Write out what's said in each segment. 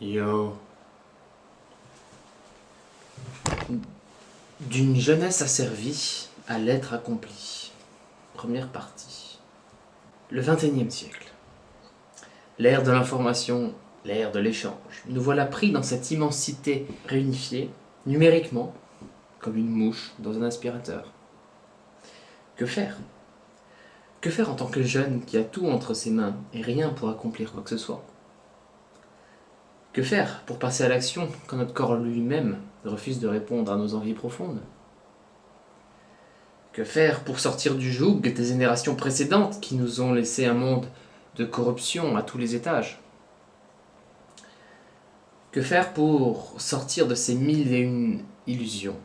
Yo. D'une jeunesse asservie à l'être accompli. Première partie. Le XXIe siècle. L'ère de l'information, l'ère de l'échange. Nous voilà pris dans cette immensité réunifiée, numériquement, comme une mouche dans un aspirateur. Que faire ? Que faire en tant que jeune qui a tout entre ses mains et rien pour accomplir quoi que ce soit ? Que faire pour passer à l'action quand notre corps lui-même refuse de répondre à nos envies profondes ? Que faire pour sortir du joug des générations précédentes qui nous ont laissé un monde de corruption à tous les étages ? Que faire pour sortir de ces mille et une illusions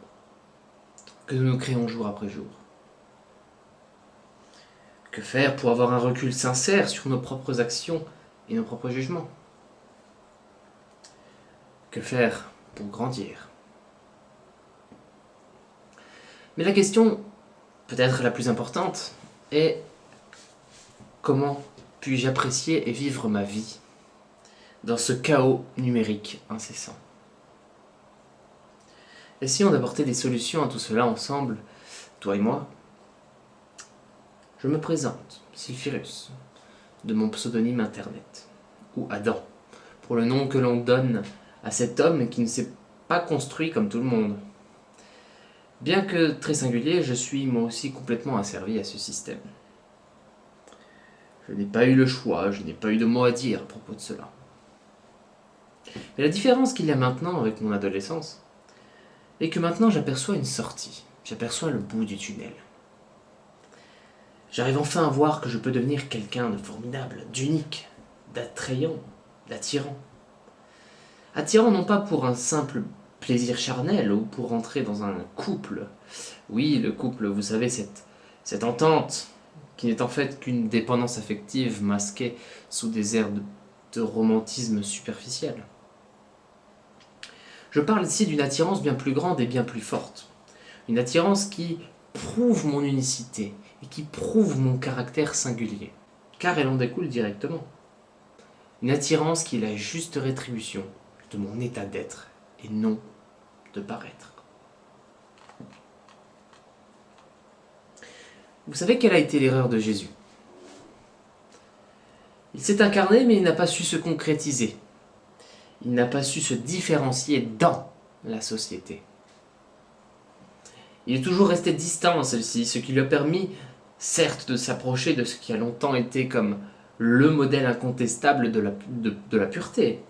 que nous nous créons jour après jour ? Que faire pour avoir un recul sincère sur nos propres actions et nos propres jugements ? Que faire pour grandir ? Mais la question, peut-être la plus importante, est comment puis-je apprécier et vivre ma vie dans ce chaos numérique incessant ? Essayons d'apporter des solutions à tout cela ensemble, toi et moi. Je me présente, Sylphirus, de mon pseudonyme internet, ou Adam, pour le nom que l'on donne à cet homme qui ne s'est pas construit comme tout le monde. Bien que très singulier, je suis moi aussi complètement asservi à ce système. Je n'ai pas eu le choix, je n'ai pas eu de mot à dire à propos de cela. Mais la différence qu'il y a maintenant avec mon adolescence est que maintenant j'aperçois une sortie, j'aperçois le bout du tunnel. J'arrive enfin à voir que je peux devenir quelqu'un de formidable, d'unique, d'attrayant, d'attirant. Attirant non pas pour un simple plaisir charnel ou pour entrer dans un couple. Oui, le couple, vous savez, cette entente qui n'est en fait qu'une dépendance affective masquée sous des airs de romantisme superficiel. Je parle ici d'une attirance bien plus grande et bien plus forte. Une attirance qui prouve mon unicité et qui prouve mon caractère singulier, car elle en découle directement. Une attirance qui est la juste rétribution de mon état d'être et non de paraître. Vous savez quelle a été l'erreur de Jésus ? Il s'est incarné, mais il n'a pas su se concrétiser. Il n'a pas su se différencier dans la société. Il est toujours resté distant à celle-ci, ce qui lui a permis, certes, de s'approcher de ce qui a longtemps été comme le modèle incontestable de la pureté,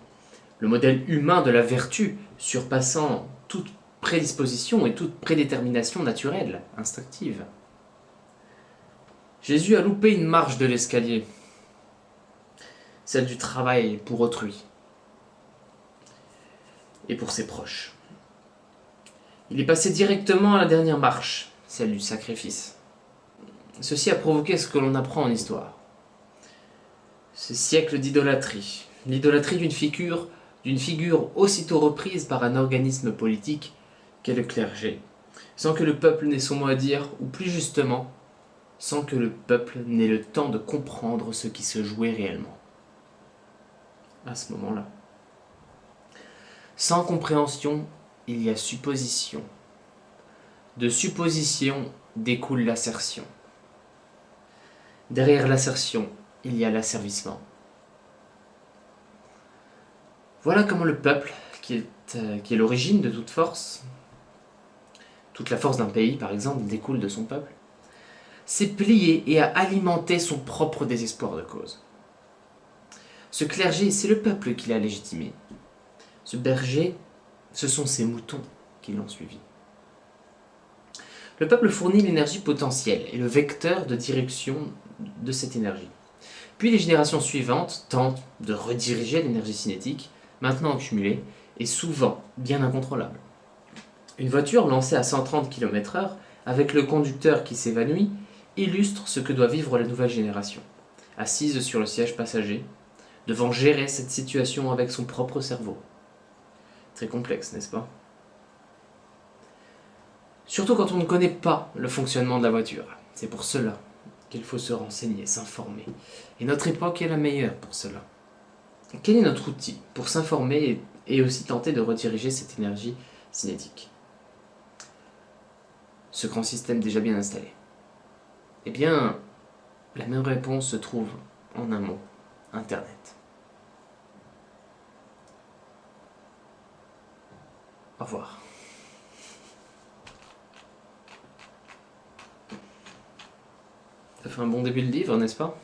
le modèle humain de la vertu, surpassant toute prédisposition et toute prédétermination naturelle, instinctive. Jésus a loupé une marche de l'escalier, celle du travail pour autrui et pour ses proches. Il est passé directement à la dernière marche, celle du sacrifice. Ceci a provoqué ce que l'on apprend en histoire. Ce siècle d'idolâtrie, l'idolâtrie d'une figure aussitôt reprise par un organisme politique qu'est le clergé, sans que le peuple n'ait son mot à dire, ou plus justement, sans que le peuple n'ait le temps de comprendre ce qui se jouait réellement. À ce moment-là. Sans compréhension, il y a supposition. De supposition découle l'assertion. Derrière l'assertion, il y a l'asservissement. Voilà comment le peuple, qui est l'origine de toute force, toute la force d'un pays par exemple découle de son peuple, s'est plié et a alimenté son propre désespoir de cause. Ce clergé, c'est le peuple qui l'a légitimé. Ce berger, ce sont ses moutons qui l'ont suivi. Le peuple fournit l'énergie potentielle et le vecteur de direction de cette énergie. Puis les générations suivantes tentent de rediriger l'énergie cinétique, maintenant accumulée, et souvent bien incontrôlable. Une voiture lancée à 130 km/h, avec le conducteur qui s'évanouit, illustre ce que doit vivre la nouvelle génération, assise sur le siège passager, devant gérer cette situation avec son propre cerveau. Très complexe, n'est-ce pas ? Surtout quand on ne connaît pas le fonctionnement de la voiture. C'est pour cela qu'il faut se renseigner, s'informer. Et notre époque est la meilleure pour cela. Quel est notre outil pour s'informer et aussi tenter de rediriger cette énergie cinétique? Ce grand système déjà bien installé. Eh bien, la même réponse se trouve en un mot, Internet. Au revoir. Ça fait un bon début de livre, n'est-ce pas?